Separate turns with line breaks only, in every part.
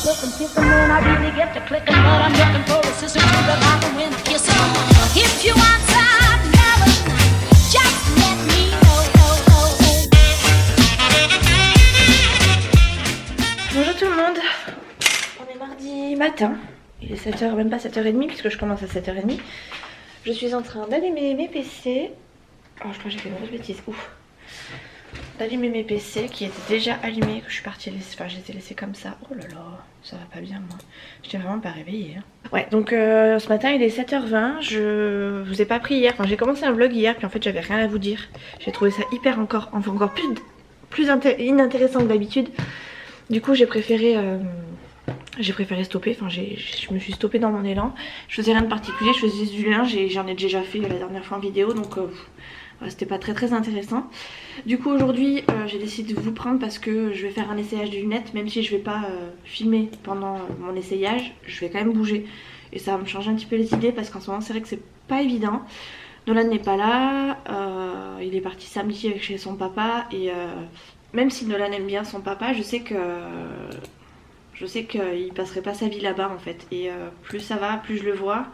Looking, kissing when I really get to clicking, but I'm looking for a sister to the bottom when I kiss her. If you want some heaven, just let me know.
Bonjour tout le monde, on est mardi matin, il est 7h, même pas 7h30 puisque je commence à 7h30. Je suis en train d'allumer mes PC. Oh, je crois que j'ai fait une grosse bêtise, ouf. D'allumer mes PC qui étaient déjà allumés, que je suis partie laisser, enfin je les ai laissés comme ça. Oh là là, ça va pas bien moi. Je t'ai vraiment pas réveillée. Hein. Ouais, donc ce matin il est 7h20, je vous ai pas pris hier, enfin j'ai commencé un vlog hier puis en fait j'avais rien à vous dire. J'ai trouvé ça encore plus inintéressant que d'habitude. Du coup j'ai préféré stopper, enfin je me suis stoppée dans mon élan. Je faisais rien de particulier, je faisais du linge et j'en ai déjà fait la dernière fois en vidéo donc c'était pas très intéressant. Du coup aujourd'hui j'ai décidé de vous prendre parce que je vais faire un essayage de lunettes. Même si je vais pas filmer pendant mon essayage, je vais quand même bouger. Et ça va me changer un petit peu les idées parce qu'en ce moment c'est vrai que c'est pas évident. Nolan n'est pas là, il est parti samedi avec chez son papa et même si Nolan aime bien son papa, je sais qu'il passerait pas sa vie là-bas en fait. Et plus ça va, plus je le vois.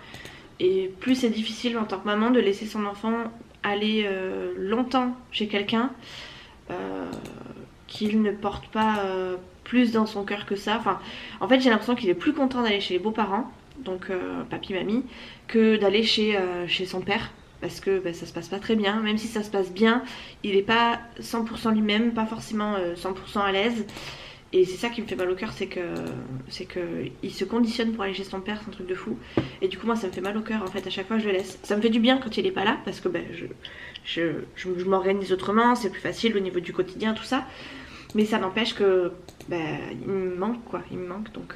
Et plus c'est difficile en tant que maman de laisser son enfant aller longtemps chez quelqu'un qu'il ne porte pas plus dans son cœur que ça. Enfin, en fait j'ai l'impression qu'il est plus content d'aller chez les beaux-parents, donc papy, mamie, que d'aller chez son père. Parce que ça se passe pas très bien, même si ça se passe bien, il est pas 100% lui-même, pas forcément 100% à l'aise. Et c'est ça qui me fait mal au cœur, c'est que il se conditionne pour aller chez son père, c'est un truc de fou. Et du coup moi ça me fait mal au cœur en fait, à chaque fois je le laisse. Ça me fait du bien quand il est pas là, parce que je m'organise autrement, c'est plus facile au niveau du quotidien, tout ça. Mais ça n'empêche que il me manque quoi, il me manque, donc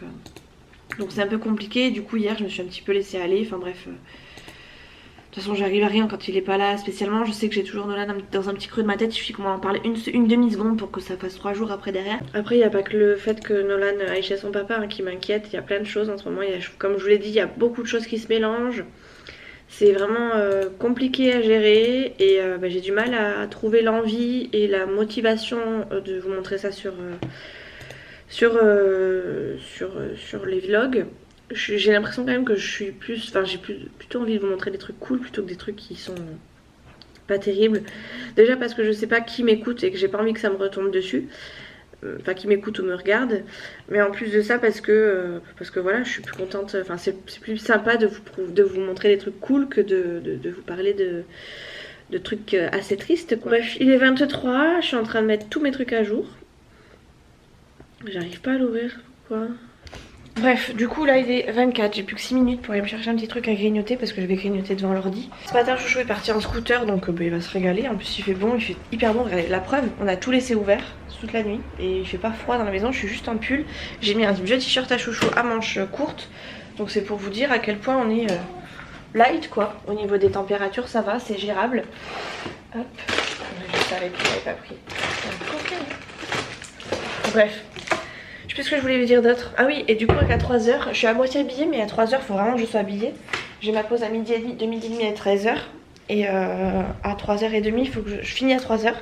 c'est un peu compliqué. Du coup hier je me suis un petit peu laissée aller, enfin bref. De toute façon j'arrive à rien quand il est pas là spécialement. Je sais que j'ai toujours Nolan dans un petit creux de ma tête. Il suffit qu'on m'en parle une demi-seconde pour que ça fasse 3 jours après derrière. Après il n'y a pas que le fait que Nolan aille chez son papa qui m'inquiète. Il y a plein de choses en ce moment. Comme je vous l'ai dit, il y a beaucoup de choses qui se mélangent. C'est vraiment compliqué à gérer. Et j'ai du mal à trouver l'envie et la motivation de vous montrer ça sur les vlogs. J'ai l'impression quand même que je suis plus, enfin j'ai plutôt envie de vous montrer des trucs cool plutôt que des trucs qui sont pas terribles. Déjà parce que je sais pas qui m'écoute et que j'ai pas envie que ça me retombe dessus, enfin qui m'écoute ou me regarde. Mais en plus de ça parce que voilà, je suis plus contente, enfin c'est plus sympa de vous montrer des trucs cool que de vous parler de trucs assez tristes quoi. Bref, il est 23, je suis en train de mettre tous mes trucs à jour. J'arrive pas à l'ouvrir, pourquoi ? Bref, du coup là il est 24, j'ai plus que 6 minutes pour aller me chercher un petit truc à grignoter parce que je vais grignoter devant l'ordi. Ce matin Chouchou est parti en scooter donc il va se régaler, en plus il fait bon, il fait hyper bon, regardez, la preuve, on a tout laissé ouvert toute la nuit et il fait pas froid dans la maison, je suis juste en pull. J'ai mis un vieux t-shirt à Chouchou à manches courtes, donc c'est pour vous dire à quel point on est light quoi, au niveau des températures ça va, c'est gérable. Hop, je savais qu'il n'avait pas pris. Bref. Je sais plus ce que je voulais vous dire d'autre. Ah oui, et du coup à 3h, je suis à moitié habillée, mais à 3h il faut vraiment que je sois habillée. J'ai ma pause à midi et demi, de midi et demi à 13h. Et à 3h30, il faut que je finis à 3h.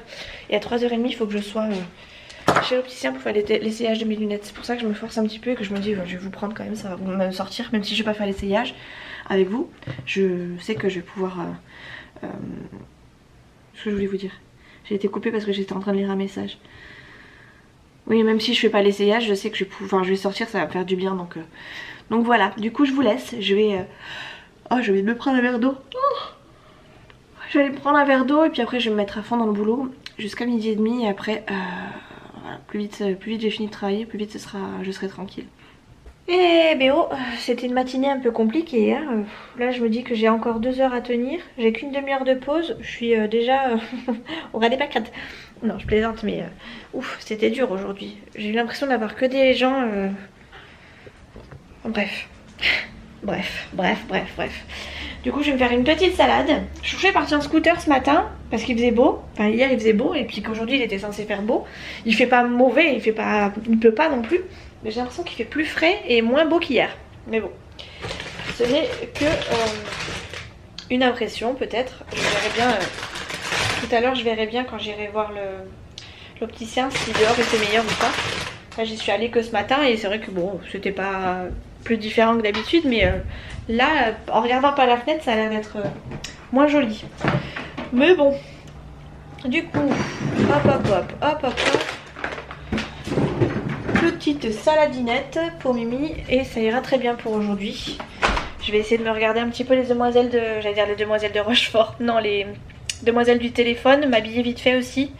Et à 3h30, il faut que je sois chez l'opticien pour faire l'essayage de mes lunettes. C'est pour ça que je me force un petit peu et que je me dis, je vais vous prendre quand même, ça va me sortir. Même si je vais pas faire l'essayage avec vous, je sais que je vais pouvoir... ce que je voulais vous dire. J'ai été coupée parce que j'étais en train de lire un message. Oui, même si je fais pas l'essayage, je sais que je vais sortir, ça va me faire du bien. Donc voilà, du coup je vous laisse. Je vais me prendre un verre d'eau. Je vais aller me prendre un verre d'eau et puis après je vais me mettre à fond dans le boulot jusqu'à midi et demi. Et après, voilà, plus vite j'ai fini de travailler, plus vite je serai tranquille. Et Béo, c'était une matinée un peu compliquée. Hein. Là je me dis que j'ai encore 2 heures à tenir. J'ai qu'une demi-heure de pause. Je suis déjà au ras des pâquerettes. Non, je plaisante, mais ouf, c'était dur aujourd'hui. J'ai eu l'impression d'avoir que des gens... Bref. Du coup, je vais me faire une petite salade. Chouchou est parti en scooter ce matin parce qu'il faisait beau. Enfin, hier il faisait beau et puis qu'aujourd'hui il était censé faire beau. Il fait pas mauvais, il pleut pas non plus. Mais j'ai l'impression qu'il fait plus frais et moins beau qu'hier. Mais bon, ce n'est que une impression peut-être. Je verrai bien... Tout à l'heure je verrai bien quand j'irai voir l'opticien si dehors était meilleur ou pas. Enfin, j'y suis allée que ce matin et c'est vrai que bon, c'était pas plus différent que d'habitude, mais là, en regardant par la fenêtre, ça a l'air d'être moins joli. Mais bon, du coup, hop. Petite saladinette pour Mimi et ça ira très bien pour aujourd'hui. Je vais essayer de me regarder un petit peu les demoiselles de... J'allais dire les demoiselles de Rochefort. Non, les demoiselles du téléphone, m'habiller vite fait aussi.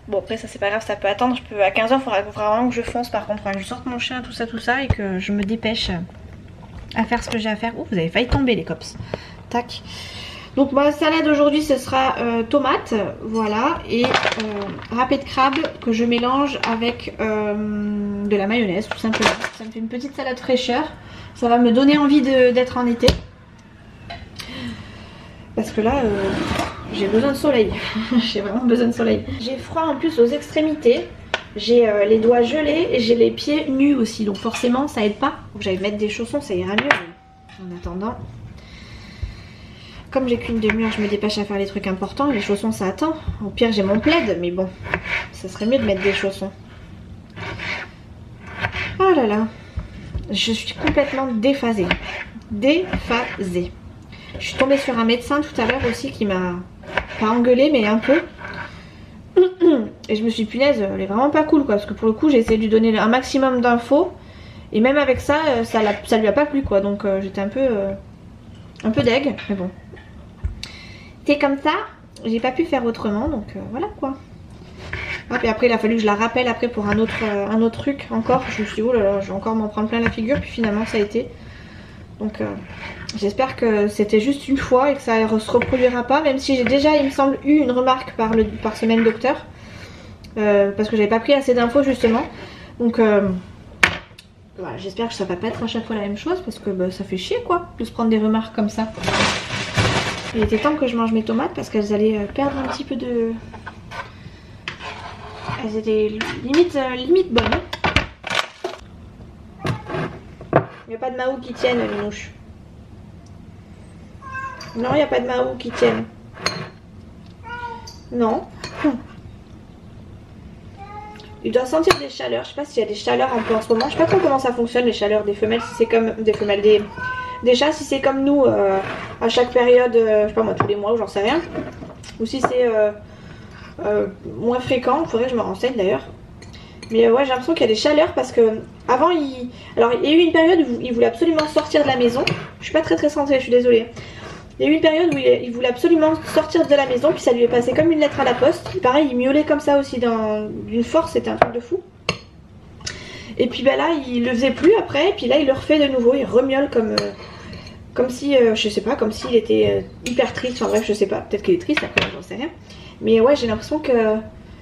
Bon après ça c'est pas grave, ça peut attendre. À 15h il faudra vraiment que je fonce par contre. Que je sorte mon chien, tout ça et que je me dépêche à faire ce que j'ai à faire. Oh, vous avez failli tomber les cops. Tac. Donc ma salade aujourd'hui ce sera tomate, voilà, et râpé de crabe que je mélange avec de la mayonnaise tout simplement. Ça me fait une petite salade fraîcheur. Ça va me donner envie d'être en été. Parce que là, j'ai besoin de soleil. J'ai vraiment besoin de soleil. J'ai froid en plus aux extrémités. J'ai les doigts gelés et j'ai les pieds nus aussi. Donc forcément, ça aide pas. Faut que j'aille mettre des chaussons, ça ira mieux. Mais en attendant, comme j'ai qu'une demi-heure, je me dépêche à faire les trucs importants. Les chaussons, ça attend. Au pire, j'ai mon plaid. Mais bon, ça serait mieux de mettre des chaussons. Oh là là. Je suis complètement déphasée. Déphasée. Je suis tombée sur un médecin tout à l'heure aussi qui m'a pas engueulée mais un peu. Et je me suis dit punaise, elle est vraiment pas cool quoi. Parce que pour le coup j'ai essayé de lui donner un maximum d'infos. Et même avec ça, ça lui a pas plu quoi. Donc j'étais un peu deg. Mais bon. C'est comme ça, j'ai pas pu faire autrement. Donc voilà quoi. Hop, et après il a fallu que je la rappelle après pour un autre truc encore. Je me suis dit oh là là, je vais encore m'en prendre plein la figure. Puis finalement ça a été. Donc j'espère que c'était juste une fois et que ça ne se reproduira pas. Même si j'ai déjà il me semble eu une remarque par ce même docteur. Parce que j'avais pas pris assez d'infos justement. Donc voilà, j'espère que ça va pas être à chaque fois la même chose. Parce que bah, ça fait chier quoi de se prendre des remarques comme ça. Il était temps que je mange mes tomates parce qu'elles allaient perdre un petit peu de... Elles étaient limite bonnes. Il n'y a pas de Mahou qui tienne, Minouche. Non, il n'y a pas de Mahou qui tienne. Non. Il doit sentir des chaleurs. Je sais pas s'il y a des chaleurs un peu en ce moment. Je sais pas trop comment ça fonctionne les chaleurs des femelles. Si c'est comme des femelles, des chats. Si c'est comme nous à chaque période, je sais pas moi, tous les mois ou j'en sais rien. Ou si c'est moins fréquent. Il faudrait que je me renseigne d'ailleurs. Mais ouais, j'ai l'impression qu'il y a des chaleurs parce que avant alors il y a eu une période où il voulait absolument sortir de la maison. Je suis pas très centrée, je suis désolée. Il y a eu une période où il voulait absolument sortir de la maison, puis ça lui est passé comme une lettre à la poste. Et pareil, il miaulait comme ça aussi d'une force, c'était un truc de fou. Et puis bah là, il le faisait plus après, et puis là il le refait de nouveau, il remiaule comme si, je sais pas, comme s'il était hyper triste. Enfin bref, je sais pas, peut-être qu'il est triste après, j'en sais rien. Mais ouais, j'ai l'impression que...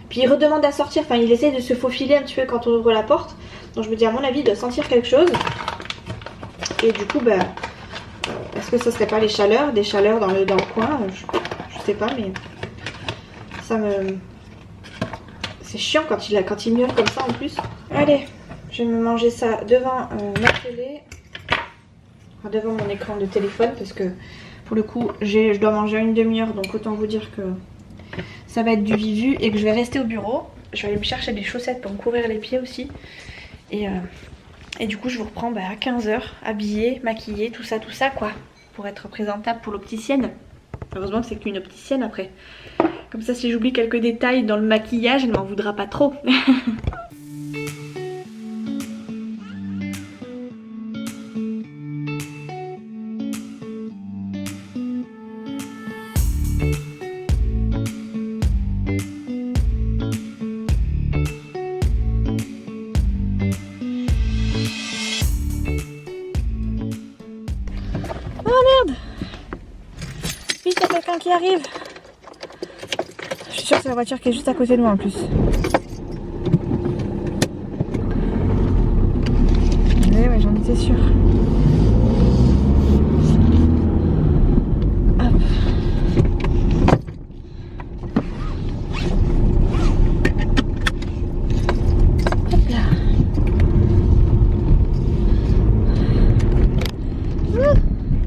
Puis il redemande à sortir, enfin il essaie de se faufiler un petit peu quand on ouvre la porte. Donc je me dis à mon avis il doit sentir quelque chose. Et du coup bah est-ce que ce serait pas des chaleurs dans le coin, je sais pas mais ça me... C'est chiant quand il miaule comme ça en plus. Allez, je vais me manger ça devant ma télé. Enfin, devant mon écran de téléphone parce que pour le coup je dois manger une demi-heure donc autant vous dire que ça va être du vivu et que je vais rester au bureau. Je vais aller me chercher des chaussettes pour me couvrir les pieds aussi. Et du coup je vous reprends à 15h, habillée, maquillée, tout ça quoi. Pour être présentable pour l'opticienne. Heureusement que c'est qu'une opticienne après. Comme ça si j'oublie quelques détails dans le maquillage, elle m'en voudra pas trop. Qui arrive. Je suis sûre que c'est la voiture qui est juste à côté de moi en plus. Ouais, j'en étais sûre. Hop. Hop là.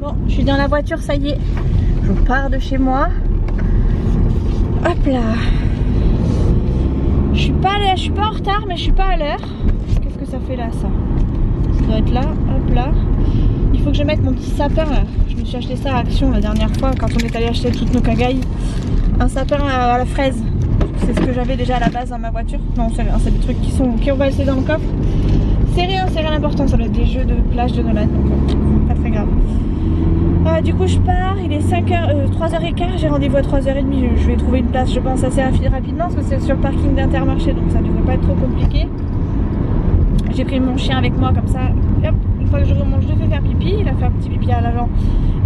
Bon, je suis dans la voiture, ça y est. Je pars de chez moi. Hop là. Je suis pas en retard mais je suis pas à l'heure. Parce
que ça fait là, ça. Ça doit être là, hop là. Il faut que je mette mon petit sapin là. Je me suis acheté ça à Action la dernière fois quand on est allé acheter toutes nos cagailles. Un sapin à la fraise. C'est ce que j'avais déjà à la base dans ma voiture. Non, c'est rien, c'est des trucs qui ont resté dans le coffre. C'est rien d'important. Ça doit être des jeux de plage de Nolan, donc pas très grave. Du coup je pars, il est 3h15, j'ai rendez-vous à 3h30, je vais trouver une place je pense assez rapidement parce que c'est sur le parking d'Intermarché, donc ça devrait pas être trop compliqué. J'ai pris mon chien avec moi comme ça, hop, une fois que je remonte je le fais faire pipi, il a fait un petit pipi à l'avant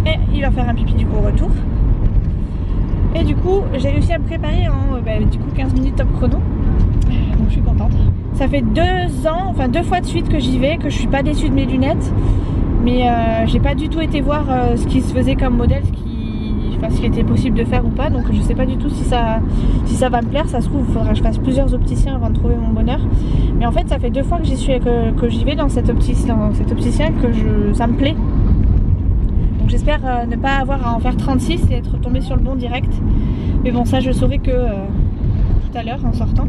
et il va faire un pipi du coup au retour. Et du coup j'ai réussi à me préparer en du coup 15 minutes top chrono, donc je suis contente. Ça fait 2 ans, enfin 2 fois de suite que j'y vais, que je suis pas déçue de mes lunettes. Mais j'ai pas du tout été voir ce qui se faisait comme modèle, ce qui était possible de faire ou pas. Donc je sais pas du tout si ça va me plaire. Ça se trouve il faudra que je fasse plusieurs opticiens avant de trouver mon bonheur. Mais en fait ça fait 2 fois que j'y vais dans cet opticien que ça me plaît. Donc j'espère ne pas avoir à en faire 36 et être tombée sur le bon direct. Mais bon ça je saurai que tout à l'heure en sortant.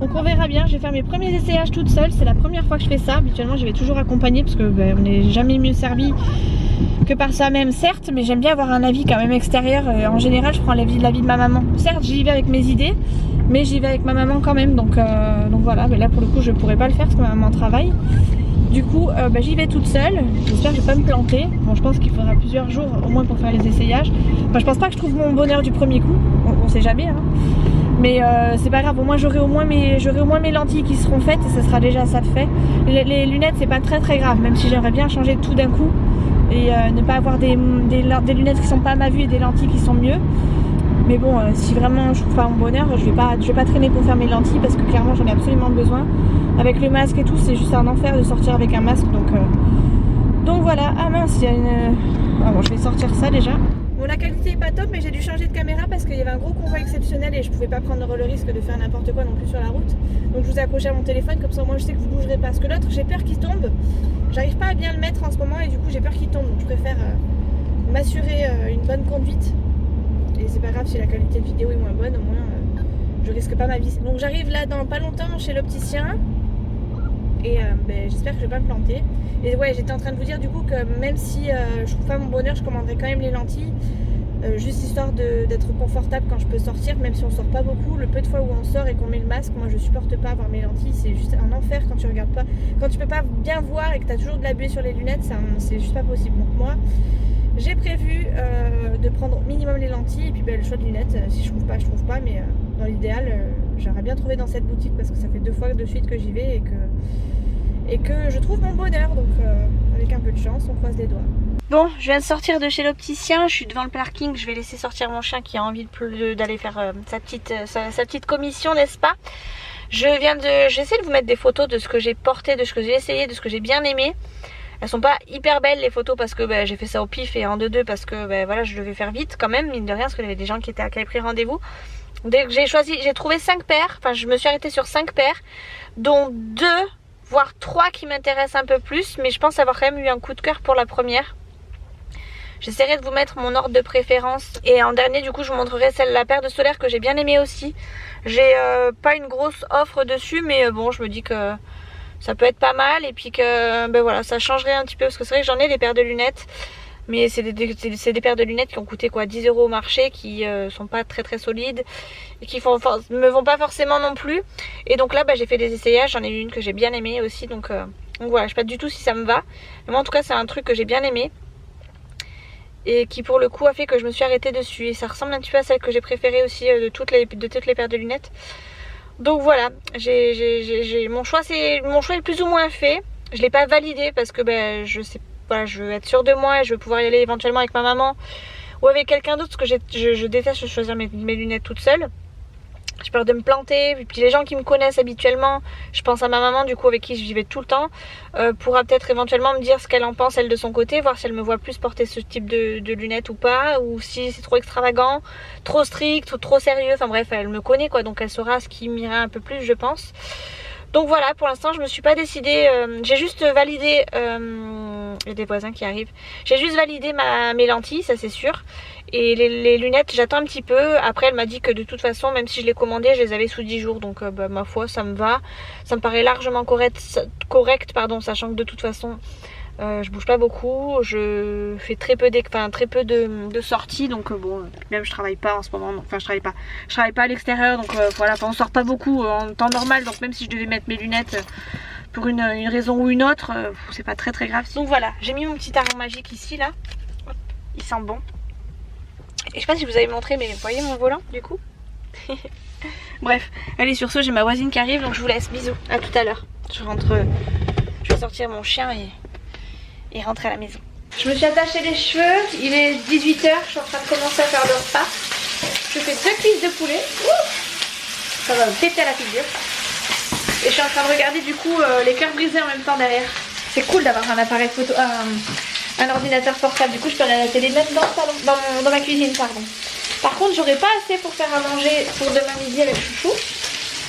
Donc on verra bien, je vais faire mes premiers essayages toute seule, c'est la première fois que je fais ça. Habituellement je vais toujours accompagner parce que on n'est jamais mieux servi que par soi-même certes, mais j'aime bien avoir un avis quand même extérieur. En général je prends l'avis de ma maman. Certes j'y vais avec mes idées, mais j'y vais avec ma maman quand même, donc voilà. Mais là pour le coup je pourrais pas le faire parce que ma maman travaille. Du coup j'y vais toute seule, j'espère que je vais pas me planter. Bon je pense qu'il faudra plusieurs jours au moins pour faire les essayages. Enfin je pense pas que je trouve mon bonheur du premier coup, on sait jamais hein. Mais c'est pas grave, au moins j'aurai au moins mes lentilles qui seront faites et ça sera déjà ça de fait. Les lunettes c'est pas très grave, même si j'aimerais bien changer tout d'un coup et ne pas avoir des lunettes qui sont pas à ma vue et des lentilles qui sont mieux. Mais bon, si vraiment je trouve pas mon bonheur, je vais pas traîner pour faire mes lentilles parce que clairement j'en ai absolument besoin. Avec le masque et tout, c'est juste un enfer de sortir avec un masque, donc voilà. Ah mince, il y a une... Ah bon, je vais sortir ça déjà. Bon, la qualité est pas top, mais j'ai dû changer de caméra parce qu'il y avait un gros convoi exceptionnel et je pouvais pas prendre le risque de faire n'importe quoi non plus sur la route. Donc je vous ai accroché à mon téléphone, comme ça moi je sais que vous bougerez pas. Parce que l'autre, j'ai peur qu'il tombe. J'arrive pas à bien le mettre en ce moment et du coup j'ai peur qu'il tombe. Donc je préfère m'assurer une bonne conduite. Et c'est pas grave si la qualité de vidéo est moins bonne, au moins je risque pas ma vie. Donc j'arrive là dans pas longtemps chez l'opticien. Et j'espère que je vais pas me planter. Et ouais, j'étais en train de vous dire du coup que même si je trouve pas mon bonheur, je commanderai quand même les lentilles, juste histoire d'être confortable quand je peux sortir, même si on sort pas beaucoup. Le peu de fois où on sort et qu'on met le masque, moi je supporte pas avoir mes lentilles, c'est juste un enfer quand tu regardes pas, quand tu peux pas bien voir et que tu as toujours de la buée sur les lunettes, c'est juste pas possible. Donc moi j'ai prévu de prendre au minimum les lentilles et puis le choix de lunettes, si je trouve pas, mais dans l'idéal j'aimerais bien trouver dans cette boutique parce que ça fait 2 fois de suite que j'y vais et que je trouve mon bonheur, donc avec un peu de chance on croise les doigts. Bon, je viens de sortir de chez l'opticien, je suis devant le parking, je vais laisser sortir mon chien qui a envie d'aller faire sa petite commission, n'est-ce pas? J'essaie de vous mettre des photos de ce que j'ai porté, de ce que j'ai essayé, de ce que j'ai bien aimé. Elles sont pas hyper belles les photos parce que j'ai fait ça au pif et en 2-2 parce que voilà, je devais faire vite quand même, mine de rien, parce qu'il y avait des gens qui avaient pris rendez-vous. Dès que j'ai trouvé 5 paires, enfin je me suis arrêtée sur 5 paires, dont 2 voire 3 qui m'intéressent un peu plus, mais je pense avoir quand même eu un coup de cœur pour la première. J'essaierai de vous mettre mon ordre de préférence et en dernier du coup je vous montrerai la paire de solaire que j'ai bien aimé aussi. J'ai pas une grosse offre dessus, mais bon je me dis que ça peut être pas mal et puis que voilà, ça changerait un petit peu parce que c'est vrai que j'en ai des paires de lunettes, mais c'est des paires de lunettes qui ont coûté quoi 10 € au marché, qui sont pas très solides et qui me vont pas forcément non plus. Et donc là j'ai fait des essayages, j'en ai eu une que j'ai bien aimée aussi, donc voilà, je sais pas du tout si ça me va, mais moi en tout cas c'est un truc que j'ai bien aimé et qui pour le coup a fait que je me suis arrêtée dessus et ça ressemble un petit peu à celle que j'ai préférée aussi de toutes les paires de lunettes. Donc voilà, mon choix est plus ou moins fait. Je l'ai pas validé parce que je veux être sûre de moi et je veux pouvoir y aller éventuellement avec ma maman ou avec quelqu'un d'autre parce que je déteste choisir mes lunettes toute seule. J'ai peur de me planter, et puis les gens qui me connaissent habituellement, je pense à ma maman du coup avec qui j'y vais tout le temps, pourra peut-être éventuellement me dire ce qu'elle en pense elle de son côté, voir si elle me voit plus porter ce type de lunettes ou pas, ou si c'est trop extravagant, trop strict ou trop sérieux, enfin bref elle me connaît quoi, donc elle saura ce qui m'irait un peu plus je pense. Donc voilà, pour l'instant je me suis pas décidée, j'ai juste validé y a des voisins qui arrivent. J'ai juste validé mes lentilles, ça c'est sûr. Et les lunettes, j'attends un petit peu. Après, elle m'a dit que de toute façon, même si je les commandais, je les avais sous 10 jours. Donc, ma foi, ça me va. Ça me paraît largement correct, sachant que de toute façon, je bouge pas beaucoup. Je fais très peu de sorties. Donc, bon, même je travaille pas en ce moment. Enfin, je travaille pas à l'extérieur. Donc, voilà, on sort pas beaucoup en temps normal. Donc, même si je devais mettre mes lunettes pour une raison ou une autre, c'est pas très grave. Donc, voilà, j'ai mis mon petit arôme magique ici, là. Hop, il sent bon. Et je sais pas si vous avez montré, mais vous voyez mon volant du coup. Bref, allez, sur ce, j'ai ma voisine qui arrive, donc je vous laisse. Bisous, à tout à l'heure. Je vais sortir mon chien et rentrer à la maison. Je me suis attachée les cheveux, il est 18 h, je suis en train de commencer à faire le repas. Je fais 2 cuisses de poulet. Ouh, ça va me péter à la figure. Et je suis en train de regarder du coup les cœurs brisés en même temps derrière. C'est cool d'avoir un appareil photo, un ordinateur portable. Du coup, je peux regarder la télé même dans le salon, dans ma cuisine, pardon. Par contre, j'aurai pas assez pour faire à manger pour demain midi avec Chouchou.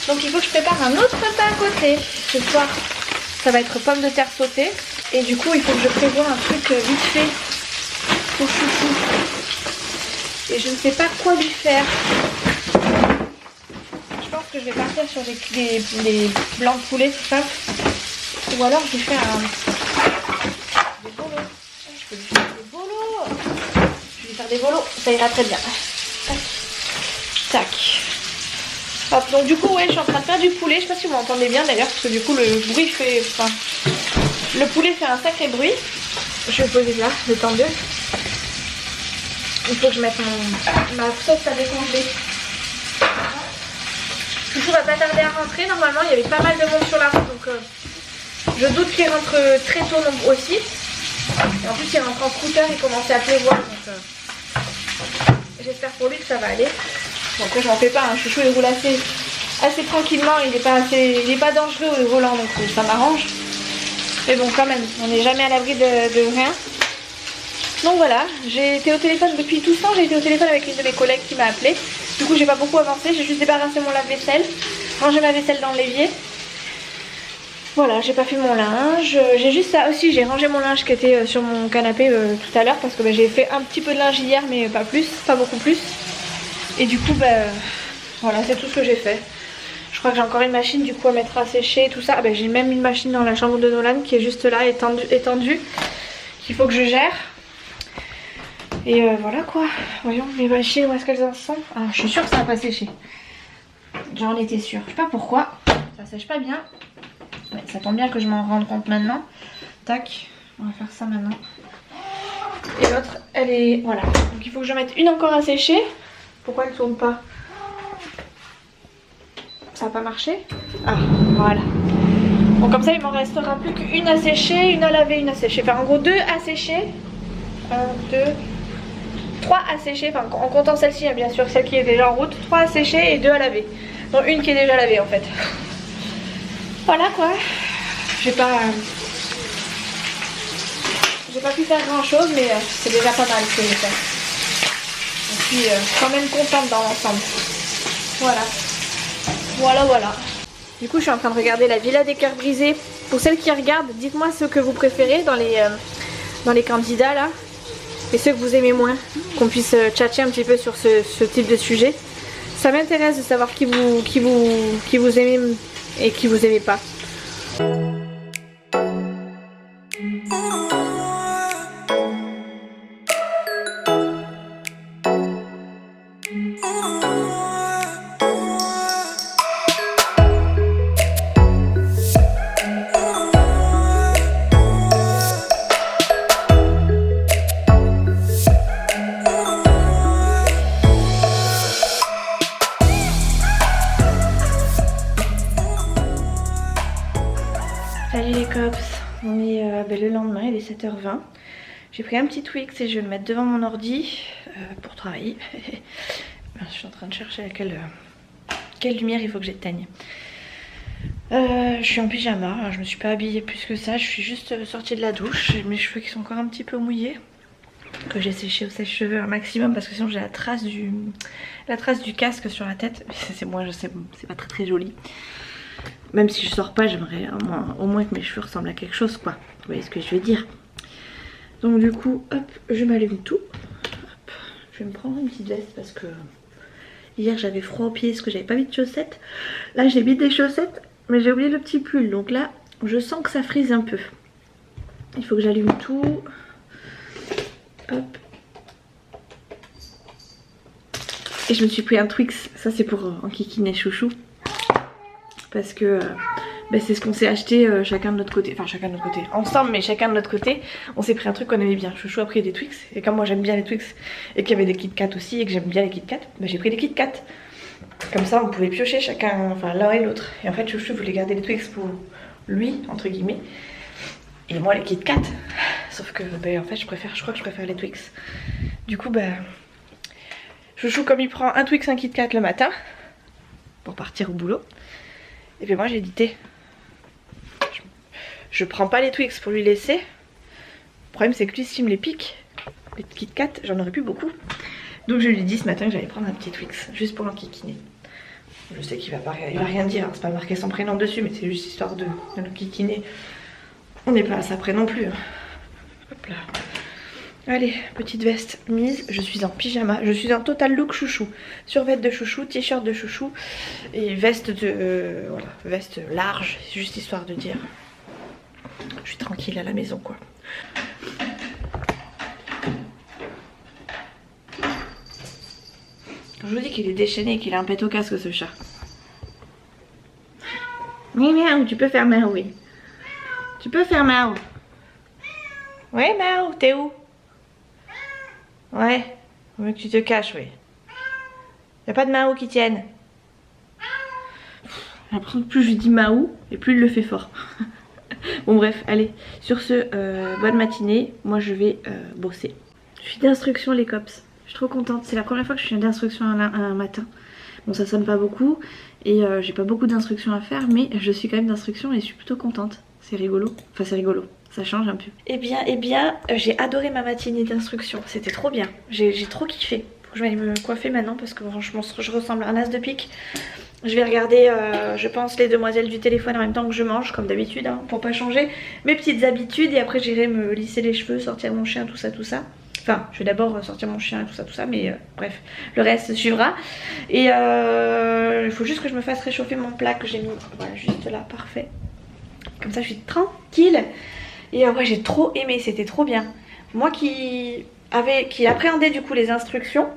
Donc, il faut que je prépare un autre repas à côté. Ce soir, ça va être pommes de terre sautées. Et du coup, il faut que je prévoie un truc vite fait pour Chouchou. Et je ne sais pas quoi lui faire. Je pense que je vais partir sur des blancs de poulet tout simple. Ou alors, je vais faire des bolos. Je vais lui faire des bolos. Je vais lui faire des bolos. Ça ira très bien. Tac. Tac. Hop, donc du coup, ouais, je suis en train de faire du poulet. Je sais pas si vous m'entendez bien d'ailleurs, parce que du coup, le bruit fait... Enfin, le poulet fait un sacré bruit. Je vais poser là, le temps de... Il faut que je mette ma sauce à décongeler. Chouchou va pas tarder à rentrer. Normalement, il y avait pas mal de monde sur la route, donc je doute qu'il rentre très tôt aussi. Et en plus, il rentre en scooter, il commençait à pleuvoir, donc j'espère pour lui que ça va aller. Bon, après, je m'en fais pas, hein. Chouchou il roule assez tranquillement, il est pas dangereux au volant, donc ça m'arrange. Mais bon, quand même, on n'est jamais à l'abri de rien. Donc voilà, j'ai été au téléphone depuis tout ce temps, j'ai été au téléphone avec une de mes collègues qui m'a appelé. Du coup, j'ai pas beaucoup avancé, j'ai juste débarrassé mon lave-vaisselle, rangé ma vaisselle dans l'évier. Voilà, j'ai pas fait mon linge, j'ai juste ça aussi, j'ai rangé mon linge qui était sur mon canapé tout à l'heure parce que j'ai fait un petit peu de linge hier mais pas plus, pas beaucoup plus. Et du coup, voilà, c'est tout ce que j'ai fait. Je crois que j'ai encore une machine du coup à mettre à sécher et tout ça. J'ai même une machine dans la chambre de Nolan qui est juste là, étendue, qu'il faut que je gère. Et voilà quoi, voyons mes machines où est-ce qu'elles en sont. Ah, je suis sûre que ça va pas sécher. J'en étais sûre, je sais pas pourquoi, ça sèche pas bien. Ouais, ça tombe bien que je m'en rende compte maintenant. Tac, on va faire ça maintenant. Et l'autre, elle est... Voilà. Donc il faut que je mette une encore à sécher. Pourquoi elle tourne pas? Ça n'a pas marché? Ah, voilà. Bon, comme ça, il m'en restera plus qu'une à sécher, une à laver, une à sécher. Enfin, en gros, 2 à sécher. 1, 2, 3 à sécher. Enfin, en comptant celle-ci, bien sûr, celle qui est déjà en route. 3 à sécher et 2 à laver. Donc une qui est déjà lavée, en fait. Voilà quoi, j'ai pas pu faire grand chose mais c'est déjà pas mal ce que j'ai fait. Je suis quand même contente dans l'ensemble. Voilà. Du coup je suis en train de regarder la Villa des cœurs brisés. Pour celles qui regardent, dites-moi ceux que vous préférez dans les candidats là. Et ceux que vous aimez moins. Qu'on puisse tchatcher un petit peu sur ce type de sujet. Ça m'intéresse de savoir qui vous aimez et qui vous aimez pas. Salut les cops, on est le lendemain, il est 7 h 20. J'ai pris un petit Twix et je vais le mettre devant mon ordi pour travailler. Je suis en train de chercher à quelle lumière il faut que j'éteigne. Je suis en pyjama, je me suis pas habillée plus que ça, je suis juste sortie de la douche. J'ai mes cheveux qui sont encore un petit peu mouillés, que j'ai séché au sèche-cheveux un maximum parce que sinon j'ai la trace du casque sur la tête. C'est moi, je sais, c'est pas très joli. Même si je sors pas, j'aimerais au moins que mes cheveux ressemblent à quelque chose quoi. Vous voyez ce que je veux dire?
Donc du coup, hop, je m'allume tout. Hop, je vais me prendre une petite veste parce que hier j'avais froid aux pieds parce que j'avais pas mis de chaussettes. Là j'ai mis des chaussettes mais j'ai oublié le petit pull. Donc là je sens que ça frise un peu. Il faut que j'allume tout. Hop. Et je me suis pris un Twix. Ça c'est pour enquiquiner chouchou. Parce que c'est ce qu'on s'est acheté chacun de notre côté. Enfin chacun de notre côté. Ensemble mais chacun de notre côté. On s'est pris un truc qu'on aimait bien. Chouchou a pris des Twix. Et comme moi j'aime bien les Twix. Et qu'il y avait des Kit Kat aussi. Et que j'aime bien les Kit Kat. Bah, j'ai pris des Kit Kat. Comme ça on pouvait piocher chacun. Enfin l'un et l'autre. Et en fait Chouchou voulait garder les Twix pour lui entre guillemets. Et moi les Kit Kat. Sauf que en fait je crois que je préfère les Twix. Du coup Chouchou comme il prend un Twix, un Kit Kat le matin. Pour partir au boulot. Et puis moi j'ai dit je prends pas les Twix pour lui laisser. Le problème c'est que lui s'il me les pique, les Kit Kat, j'en aurais plus beaucoup. Donc je lui ai dit ce matin que j'allais prendre un petit Twix, juste pour l'enquiquiner. Je sais qu'il va rien dire, hein. C'est pas marqué son prénom dessus, mais c'est juste histoire de l'enquiquiner. On n'est pas à ça près non plus. Hein. Hop là. Allez, petite veste mise, je suis en pyjama, je suis en total look chouchou. Survêt de chouchou, t-shirt de chouchou et veste de voilà, veste large, juste histoire de dire je suis tranquille à la maison quoi. Je vous dis qu'il est déchaîné et qu'il a un pet au casque ce chat. Oui miaou, tu peux faire miaou, oui. Tu peux faire miaou. Oui miaou, t'es où? Ouais, faut mieux que tu te caches, oui. Y'a pas de Mao qui tienne. J'ai l'impression que plus je lui dis Mao et plus il le fait fort. Bon bref, allez. Sur ce, bonne matinée. Moi je vais bosser. Je suis d'instruction les cops. Je suis trop contente. C'est la première fois que je suis d'instruction un matin. Bon ça sonne pas beaucoup. Et j'ai pas beaucoup d'instructions à faire. Mais je suis quand même d'instruction et je suis plutôt contente. C'est rigolo. Enfin c'est rigolo. Ça change un peu. Eh bien, j'ai adoré ma matinée d'instruction. C'était trop bien. J'ai trop kiffé. Faut que je vais aller me coiffer maintenant parce que franchement, je ressemble à un as de pique. Je vais regarder, je pense, les demoiselles du téléphone en même temps que je mange, comme d'habitude, hein, pour pas changer mes petites habitudes. Et après, j'irai me lisser les cheveux, sortir mon chien, tout ça, tout ça. Enfin, je vais d'abord sortir mon chien, tout ça, mais bref, le reste suivra. Et il faut juste que je me fasse réchauffer mon plat que j'ai mis, voilà, juste là, parfait. Comme ça, je suis tranquille. Et ouais, j'ai trop aimé, c'était trop bien. Moi qui appréhendais du coup les instructions,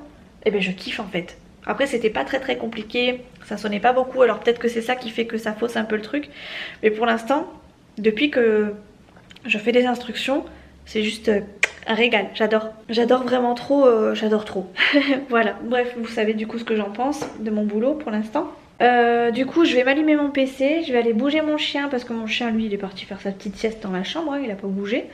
eh ben je kiffe en fait. Après c'était pas très compliqué, ça sonnait pas beaucoup, alors peut-être que c'est ça qui fait que ça fausse un peu le truc. Mais pour l'instant, depuis que je fais des instructions, c'est juste un régal, j'adore vraiment trop, j'adore trop. Voilà, bref, vous savez du coup ce que j'en pense de mon boulot pour l'instant. Du coup je vais m'allumer mon PC, je vais aller bouger mon chien parce que mon chien lui il est parti faire sa petite sieste dans la chambre, hein, il a pas bougé.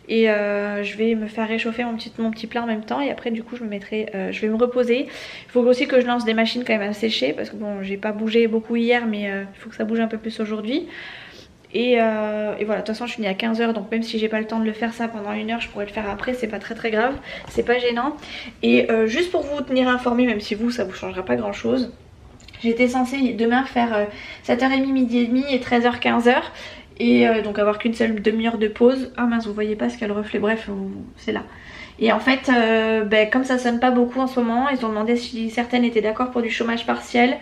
Et je vais me faire réchauffer mon petit plat en même temps et après du coup je vais me reposer. Il faut aussi que je lance des machines quand même à sécher parce que bon j'ai pas bougé beaucoup hier mais il faut que ça bouge un peu plus aujourd'hui. Et voilà, de toute façon je finis à 15 h donc même si j'ai pas le temps de le faire ça pendant 1 heure, je pourrais le faire après, c'est pas très grave, c'est pas gênant. Et juste pour vous tenir informé, même si vous ça vous changera pas grand chose. J'étais censée demain faire 7h30, midi et demi et 13h, 15h. Et donc avoir qu'une seule demi-heure de pause. Ah mince, vous voyez pas ce qu'il y a le reflet, bref, c'est là. Et en fait, comme ça sonne pas beaucoup en ce moment, ils ont demandé si certaines étaient d'accord pour du chômage partiel.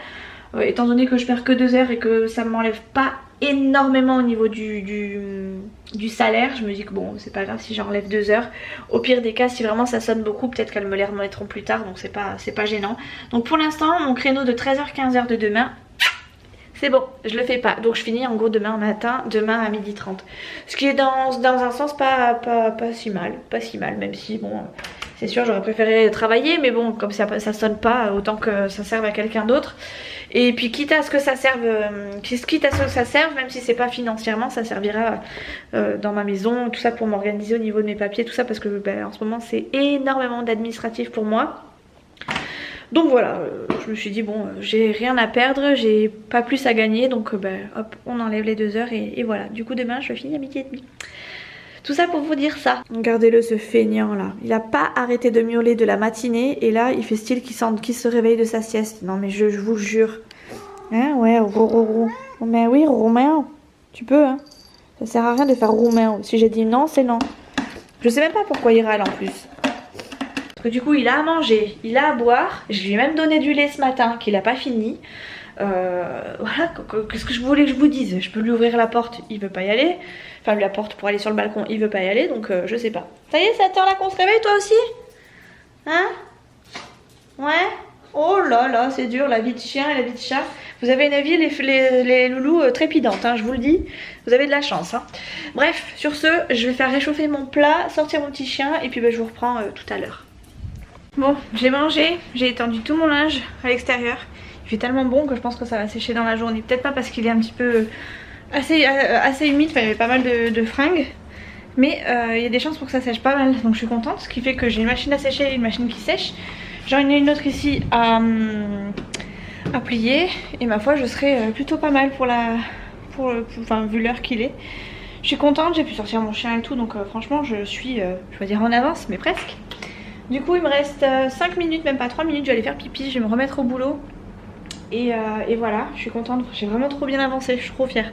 Étant donné que je perds que 2 heures et que ça m'enlève pas énormément au niveau du salaire, je me dis que bon c'est pas grave si j'enlève 2 heures. Au pire des cas, si vraiment ça sonne beaucoup, peut-être qu'elles me les remettront plus tard, donc c'est pas gênant. Donc pour l'instant mon créneau de 13h 15h de demain, c'est bon, je le fais pas. Donc je finis en gros demain matin, demain à 12h30. Ce qui est dans un sens pas si mal, même si bon c'est sûr j'aurais préféré travailler, mais bon comme ça sonne pas, autant que ça serve à quelqu'un d'autre. Et puis quitte à ce que ça serve, même si c'est pas financièrement, ça servira dans ma maison, tout ça pour m'organiser au niveau de mes papiers, tout ça parce que en ce moment c'est énormément d'administratif pour moi. Donc voilà, je me suis dit bon, j'ai rien à perdre, j'ai pas plus à gagner, donc hop, on enlève les 2 heures et voilà. Du coup demain je finis à 12h30. Tout ça pour vous dire ça. Regardez-le ce feignant là. Il a pas arrêté de miauler de la matinée et là il fait style qu'il se réveille de sa sieste. Non mais je vous jure. Hein ouais, mais oui, roumain. Tu peux hein. Ça sert à rien de faire roumain. Si j'ai dit non, c'est non.
Je sais même pas pourquoi il râle en plus. Parce que du coup il a à manger, il a à boire. Je lui ai même donné du lait ce matin qu'il a pas fini. Voilà, qu'est-ce que je voulais que je vous dise? Je peux lui ouvrir la porte, il veut pas y aller. Enfin la porte pour aller sur le balcon, il veut pas y aller, donc je sais pas. Ça y est, c'est à cette heure là qu'on se réveille toi aussi? Hein? Ouais? Oh là là, c'est dur la vie de chien et la vie de chat. Vous avez une vie les loulous trépidantes, hein, je vous le dis. Vous avez de la chance. Hein. Bref, sur ce, je vais faire réchauffer mon plat, sortir mon petit chien et puis je vous reprends tout à l'heure. Bon, j'ai mangé, j'ai étendu tout mon linge à l'extérieur. Il fait tellement bon que je pense que ça va sécher dans la journée. Peut-être pas parce qu'il est un petit peu assez humide, enfin il y avait pas mal de fringues. Mais il y a des chances pour que ça sèche pas mal. Donc je suis contente, ce qui fait que j'ai une machine à sécher et une machine qui sèche. J'en ai une autre ici à plier. Et ma foi je serai plutôt pas mal enfin, vu l'heure qu'il est. Je suis contente, j'ai pu sortir mon chien et tout. Donc franchement je suis, je vais dire en avance, mais presque. Du coup il me reste 5 minutes, même pas 3 minutes, je vais aller faire pipi, je vais me remettre au boulot. Et voilà, je suis contente, j'ai vraiment trop bien avancé, je suis trop fière.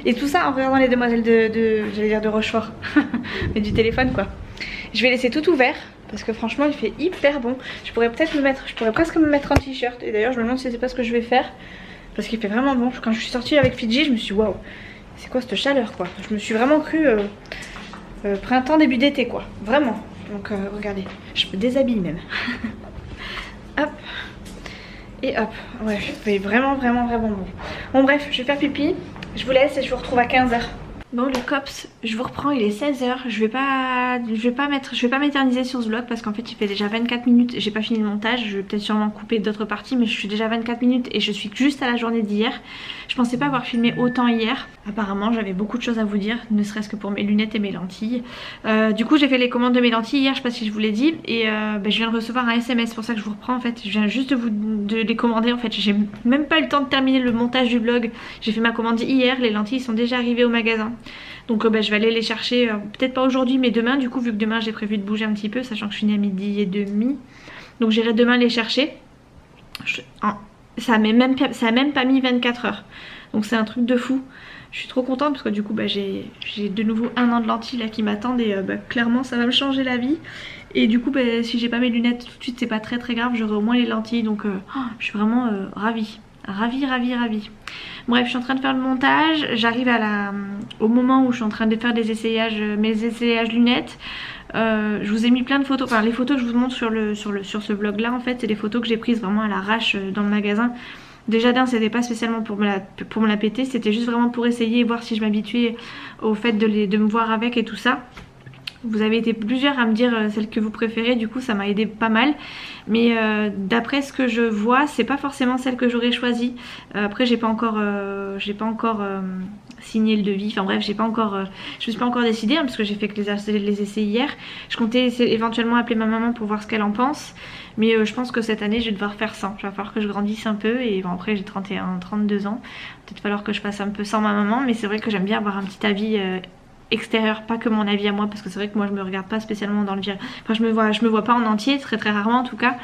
Et tout ça en regardant les demoiselles j'allais dire de Rochefort, mais du téléphone quoi. Je vais laisser tout ouvert parce que franchement il fait hyper bon. Je pourrais presque me mettre en t-shirt. Et d'ailleurs je me demande si c'est pas ce que je vais faire parce qu'il fait vraiment bon. Quand je suis sortie avec Fidji je me suis dit waouh, c'est quoi cette chaleur quoi. Je me suis vraiment cru printemps début d'été quoi, vraiment. Donc regardez, je me déshabille même. Hop. Et hop, ouais, je fais vraiment bon. Bon bref, je vais faire pipi, je vous laisse et je vous retrouve à 15 h. Bon les cops, je vous reprends, il est 16 h. Je vais pas m'éterniser sur ce vlog parce qu'en fait il fait déjà 24 minutes et j'ai pas fini le montage. Je vais peut-être sûrement couper d'autres parties, mais je suis déjà 24 minutes et je suis juste à la journée d'hier. Je pensais pas avoir filmé autant hier. Apparemment j'avais beaucoup de choses à vous dire, ne serait-ce que pour mes lunettes et mes lentilles. Du coup j'ai fait les commandes de mes lentilles hier, je sais pas si je vous l'ai dit. Et je viens de recevoir un SMS, c'est pour ça que je vous reprends en fait. Je viens juste de les commander en fait. J'ai même pas eu le temps de terminer le montage du vlog. J'ai fait ma commande hier, les lentilles sont déjà arrivées au magasin. Donc je vais aller les chercher, peut-être pas aujourd'hui mais demain du coup, vu que demain j'ai prévu de bouger un petit peu, sachant que je finis à 12h30. Donc j'irai demain les chercher. Ça a même pas mis 24 heures. Donc c'est un truc de fou. Je suis trop contente parce que du coup j'ai de nouveau 1 an de lentilles là qui m'attendent et clairement ça va me changer la vie. Et du coup si j'ai pas mes lunettes tout de suite c'est pas très grave, j'aurai au moins les lentilles. Donc je suis vraiment ravie. Ravie. Bref, je suis en train de faire le montage. J'arrive au moment où je suis en train de faire mes essayages lunettes. Je vous ai mis plein de photos. Enfin, les photos que je vous montre sur ce vlog là, en fait, c'est des photos que j'ai prises vraiment à l'arrache dans le magasin. Déjà d'un, c'était pas spécialement pour me la péter, c'était juste vraiment pour essayer et voir si je m'habituais au fait de me voir avec et tout ça. Vous avez été plusieurs à me dire celle que vous préférez, du coup ça m'a aidé pas mal. Mais d'après ce que je vois, c'est pas forcément celle que j'aurais choisie. Après j'ai pas encore signé le devis, enfin bref je me suis pas encore décidée hein, parce que j'ai fait que les essais hier. Je comptais éventuellement appeler ma maman pour voir ce qu'elle en pense. Mais je pense que cette année je vais devoir faire sans. Il va falloir que je grandisse un peu et bon, après j'ai 32 ans. Peut-être falloir que je fasse un peu sans ma maman, mais c'est vrai que j'aime bien avoir un petit avis extérieur, pas que mon avis à moi, parce que c'est vrai que moi je me regarde pas spécialement dans le virage. Enfin je me vois pas en entier, très rarement en tout cas.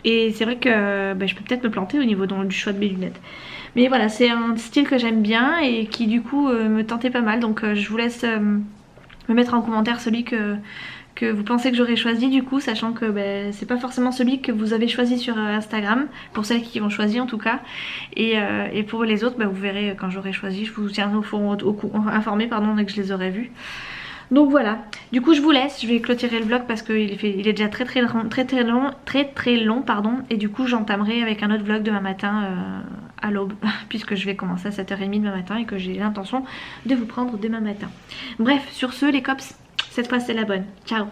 Et c'est vrai que je peux peut-être me planter au niveau du choix de mes lunettes. Mais voilà, c'est un style que j'aime bien et qui du coup me tentait pas mal. Donc je vous laisse me mettre en commentaire celui que vous pensez que j'aurais choisi du coup, sachant que c'est pas forcément celui que vous avez choisi sur Instagram, pour celles qui ont choisi en tout cas. Et pour les autres, vous verrez quand j'aurai choisi, je vous tiendrai informé dès que je les aurai vus. Donc voilà, du coup je vous laisse, je vais clôturer le vlog parce qu'il est déjà très long pardon. Et du coup j'entamerai avec un autre vlog demain matin à l'aube, puisque je vais commencer à 7h30 demain matin et que j'ai l'intention de vous prendre demain matin. Bref, sur ce les cops, cette fois c'est la bonne. Ciao.